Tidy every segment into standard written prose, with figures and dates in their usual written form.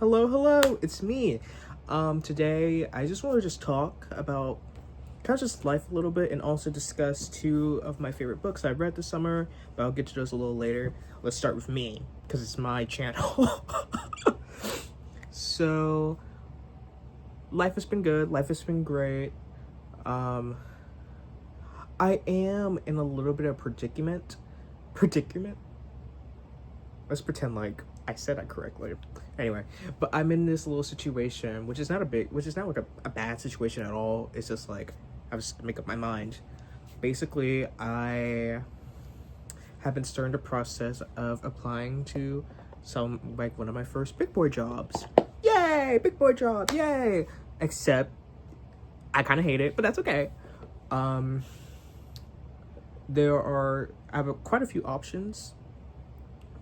Hello, it's me. Today I just want to just talk about kind of just life a little bit and also discuss two of my favorite books I've read this summer, but I'll get to those a little later. Let's start with me, because it's my channel. So, life has been good, life has been great. I am in a little bit of predicament. Let's pretend like I said that correctly. Anyway, but I'm in this little situation, which is not like a bad situation at all. It's just like, I was to make up my mind. Basically, I have been starting the process of applying to one of my first big boy jobs. Yay! Big boy job, yay! Except, I kind of hate it, but that's okay. I have quite a few options,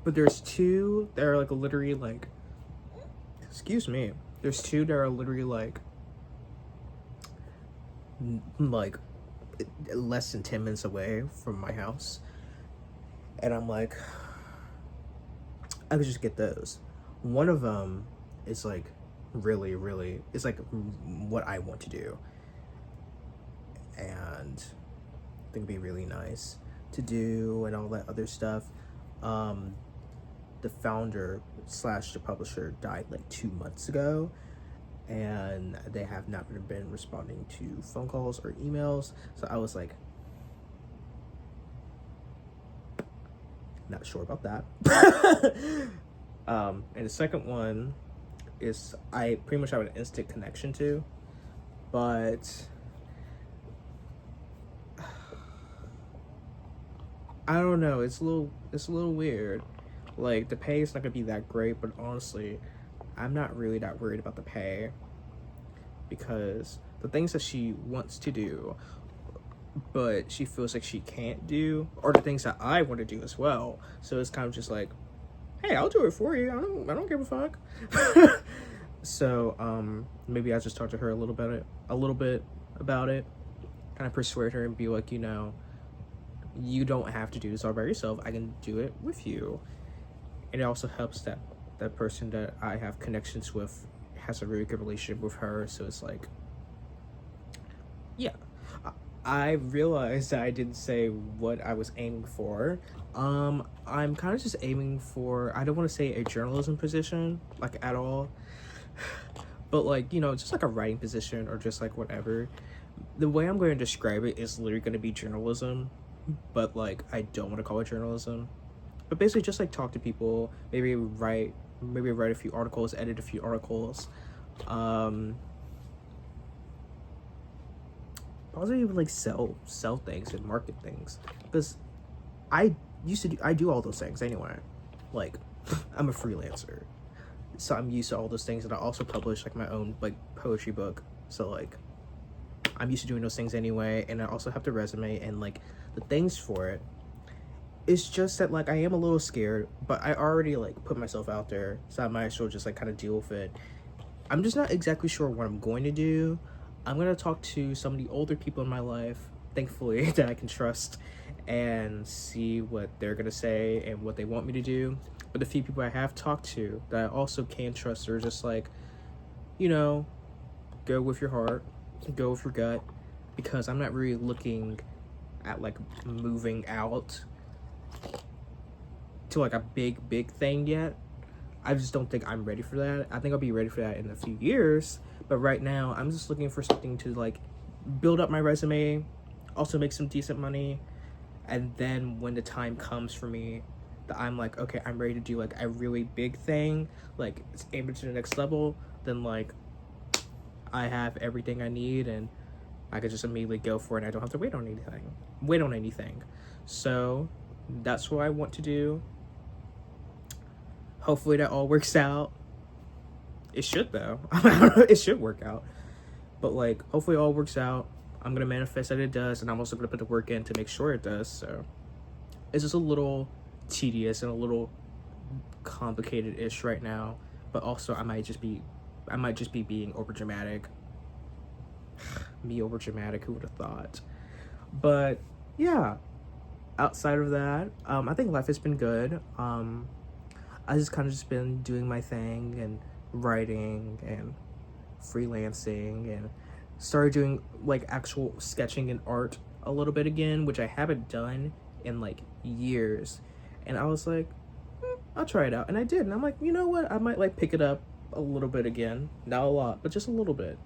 but there's two that are like literally like, there's two that are literally like less than 10 minutes away from my house, and I'm like, I could just get those. One of them is like really, it's like what I want to do, and I think it'd be really nice to do and all that other stuff. The founder / the publisher died like 2 months ago, and they have not been responding to phone calls or emails, so I was like, not sure about that. And the second one is I pretty much have an instant connection to, but I don't know, it's a little weird. Like, the pay is not gonna be that great, but honestly, I'm not really that worried about the pay, because the things that she wants to do, but she feels like she can't do, are the things that I want to do as well. So it's kind of just like, hey, I'll do it for you. I don't give a fuck. So maybe I just talk to her a little bit about it, kind of persuade her and be like, you don't have to do this all by yourself. I can do it with you. And it also helps that that person that I have connections with has a really good relationship with her. So it's like, yeah. I realized that I didn't say what I was aiming for. I'm kind of just aiming for, I don't want to say a journalism position, like, at all. But like, just like a writing position or just like whatever. The way I'm going to describe it is literally going to be journalism, but like, I don't want to call it journalism. But basically just like talk to people, maybe write a few articles, edit a few articles. Also even like sell things and market things, because I do all those things anyway. Like, I'm a freelancer, so I'm used to all those things, and I also publish like my own like poetry book, so like I'm used to doing those things anyway, and I also have the resume and like the things for it. It's just that like I am a little scared, but I already like put myself out there, so I might as well just like kind of deal with it. I'm just not exactly sure what I'm going to do. I'm going to talk to some of the older people in my life, thankfully, that I can trust, and see what they're going to say and what they want me to do. But the few people I have talked to that I also can trust are just like, go with your heart, go with your gut, because I'm not really looking at like moving out to like a big thing yet. I just don't think I'm ready for that. I think I'll be ready for that in a few years, but right now I'm just looking for something to like build up my resume, also make some decent money, and then when the time comes for me that I'm like, okay, I'm ready to do like a really big thing, like it's aiming to the next level, then like I have everything I need and I could just immediately go for it and I don't have to wait on anything. So that's what I want to do. Hopefully that all works out. It should, though. It should work out. But like, hopefully it all works out. I'm gonna manifest that it does, and I'm also gonna put the work in to make sure it does. So it's just a little tedious and a little complicated-ish right now. But also I might just be being over dramatic. Me over dramatic, who would have thought? But yeah, outside of that, I think life has been good. I just kind of just been doing my thing and writing and freelancing, and started doing like actual sketching and art a little bit again, which I haven't done in like years. And I was like, I'll try it out, and I did. And I'm like, you know what? I might like pick it up a little bit again. Not a lot, but just a little bit.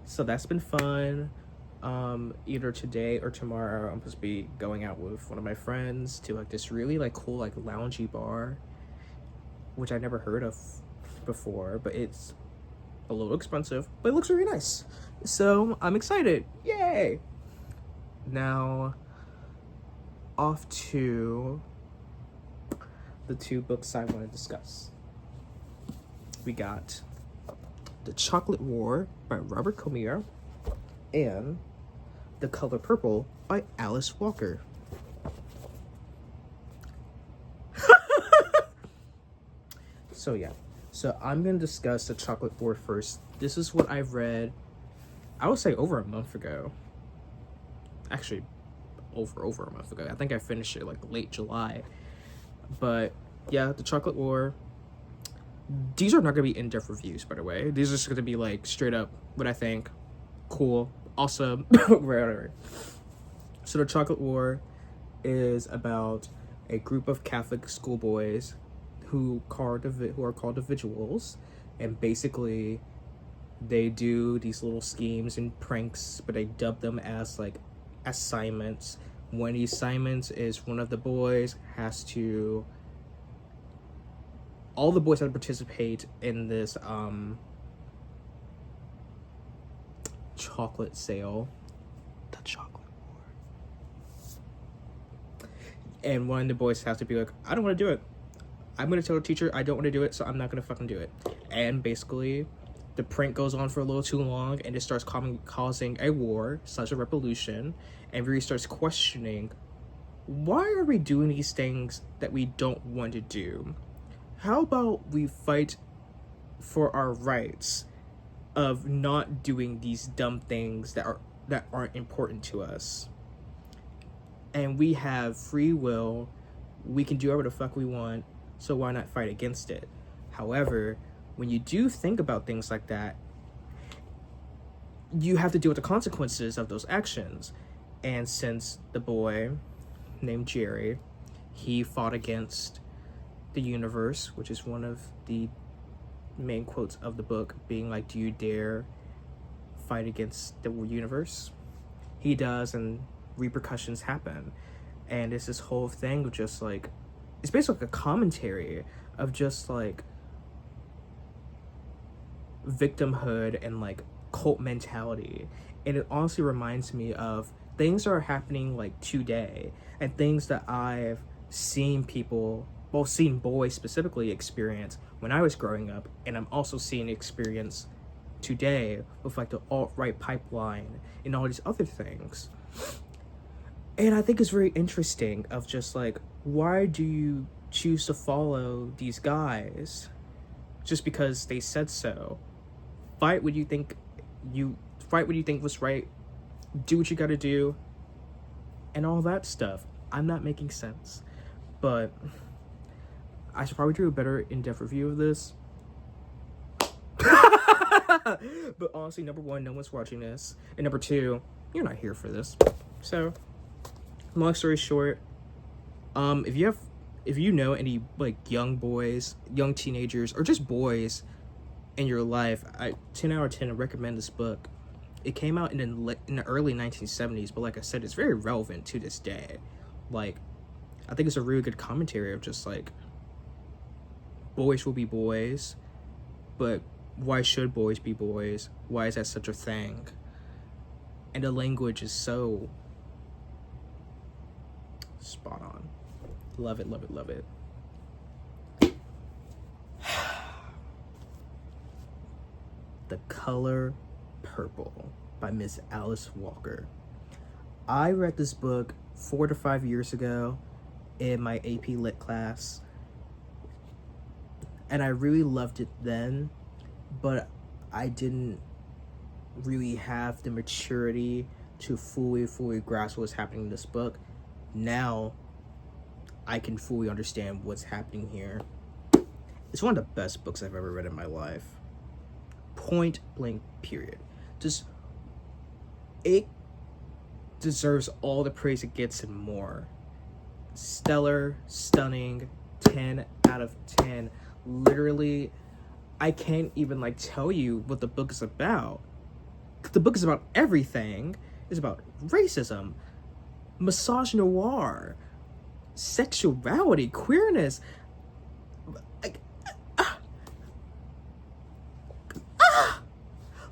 So that's been fun. Either today or tomorrow, I'm supposed to be going out with one of my friends to like this really like cool like loungy bar, which I never heard of before, but it's a little expensive, but it looks really nice. So I'm excited. Yay! Now, off to the two books I want to discuss. We got The Chocolate War by Robert Comier and The Color Purple by Alice Walker. So yeah, so I'm gonna discuss The Chocolate War first. This is what I've read, I would say over a month ago. Actually, over a month ago. I think I finished it like late July. But yeah, The Chocolate War. These are not gonna be in-depth reviews, by the way. These are just gonna be like straight up what I think. Cool, awesome, whatever. So The Chocolate War is about a group of Catholic schoolboys who are called the Vigils, and basically they do these little schemes and pranks, but they dub them as like assignments. One of the assignments is one of the boys has to, all the boys have to participate in this chocolate sale, the Chocolate War. And one of the boys has to be like, I don't want to do it. I'm going to tell the teacher I don't want to do it, so I'm not going to fucking do it. And basically, the prank goes on for a little too long, and it starts causing a war, such a revolution, and Riri starts questioning, why are we doing these things that we don't want to do? How about we fight for our rights of not doing these dumb things that aren't important to us? And we have free will. We can do whatever the fuck we want, so why not fight against it? However, when you do think about things like that, you have to deal with the consequences of those actions. And since the boy named Jerry, he fought against the universe, which is one of the main quotes of the book, being like, do you dare fight against the universe? He does, and repercussions happen. And it's this whole thing of just like, it's basically like a commentary of just like victimhood and like cult mentality. And it honestly reminds me of things that are happening like today, and things that I've seen people, well, seen boys specifically experience when I was growing up, and I'm also seeing experience today with like the alt-right pipeline and all these other things. And I think it's very interesting of just like, why do you choose to follow these guys just because they said so? Fight what you think was right, do what you gotta do, and all that stuff. I'm not making sense, but I should probably do a better in-depth review of this. But honestly, number one, no one's watching this, and number two, you're not here for this. So, long story short, if you know any like young boys, young teenagers, or just boys in your life, 10 out of 10 I recommend this book. It came out in the early 1970s, but like I said, it's very relevant to this day. Like, I think it's a really good commentary of just like, boys will be boys, but why should boys be boys? Why is that such a thing? And the language is so spot on. Love it, love it, love it. The Color Purple by Miss Alice Walker. I read this book 4 to 5 years ago in my AP Lit class, and I really loved it then, but I didn't really have the maturity to fully grasp what's happening in this book. Now I can fully understand what's happening here, It's one of the best books I've ever read in my life. Point blank, period. Just, it deserves all the praise it gets and more. Stellar, stunning, 10 out of 10. Literally, I can't even like tell you what the book is about. The book is about everything. It's about racism, misogynoir, sexuality, queerness. Like,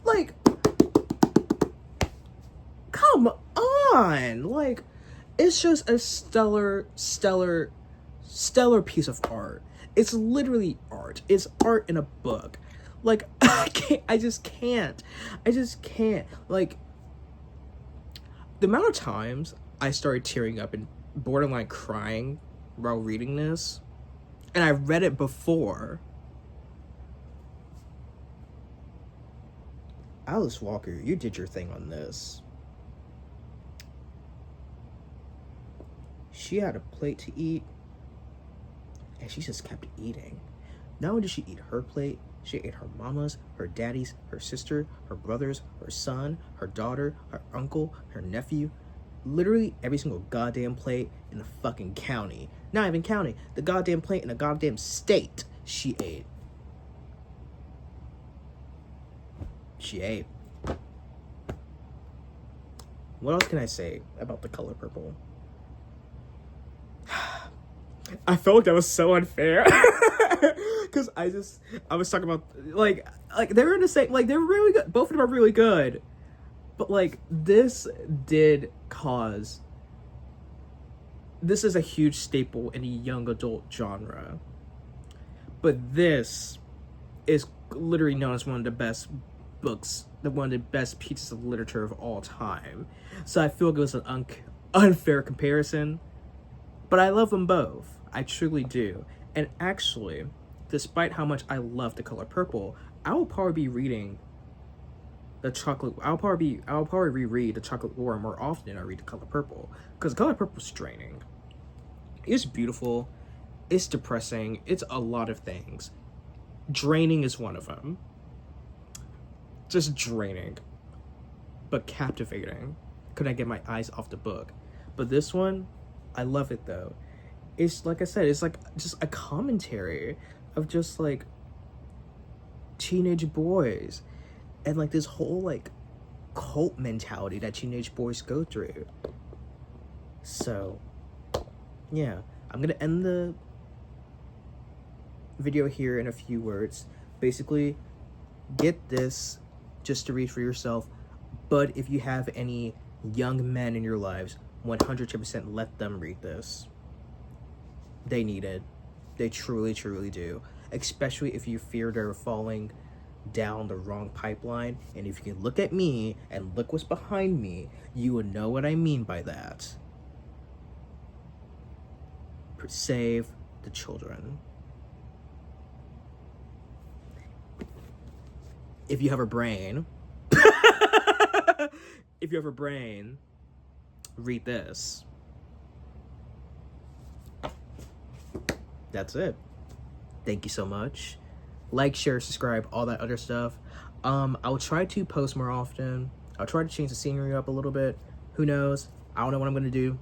like, come on. Like, it's just a stellar piece of art. It's literally art. It's art in a book. Like, I just can't. Like, the amount of times I started tearing up and borderline crying while reading this, and I read it before. Alice Walker, you did your thing on this. She had a plate to eat, and she just kept eating. Not only did she eat her plate, she ate her mama's, her daddy's, her sister, her brother's, her son, her daughter, her uncle, her nephew. Literally every single goddamn plate in the fucking county. Not even county, the goddamn plate in the goddamn state she ate. She ate. What else can I say about The Color Purple? I felt like that was so unfair. Because I was talking about, like they were in the same, like, they're really good. Both of them are really good. But, like, this is a huge staple in the young adult genre. But this is literally known as one of the best books, one of the best pieces of literature of all time. So I feel like it was an unfair comparison. But I love them both. I truly do. And actually, despite how much I love The Color Purple, I will probably be reading I'll probably reread The Chocolate War more often than I read The Color Purple. Because The Color Purple is draining. It's beautiful. It's depressing. It's a lot of things. Draining is one of them. Just draining. But captivating. Could I get my eyes off the book? But this one, I love it though. It's, like I said, it's like just a commentary of just like teenage boys and like this whole like cult mentality that teenage boys go through. So yeah, I'm gonna end the video here in a few words. Basically, get this just to read for yourself, but if you have any young men in your lives, 100% let them read this. They need it. They truly do. Especially if you fear they're falling down the wrong pipeline. And if you can look at me and look what's behind me, you would know what I mean by that. Save the children. If you have a brain, read this. That's it. Thank you so much. Like, share, subscribe, all that other stuff. I'll try to post more often. I'll try to change the scenery up a little bit. Who knows? I don't know what I'm gonna do.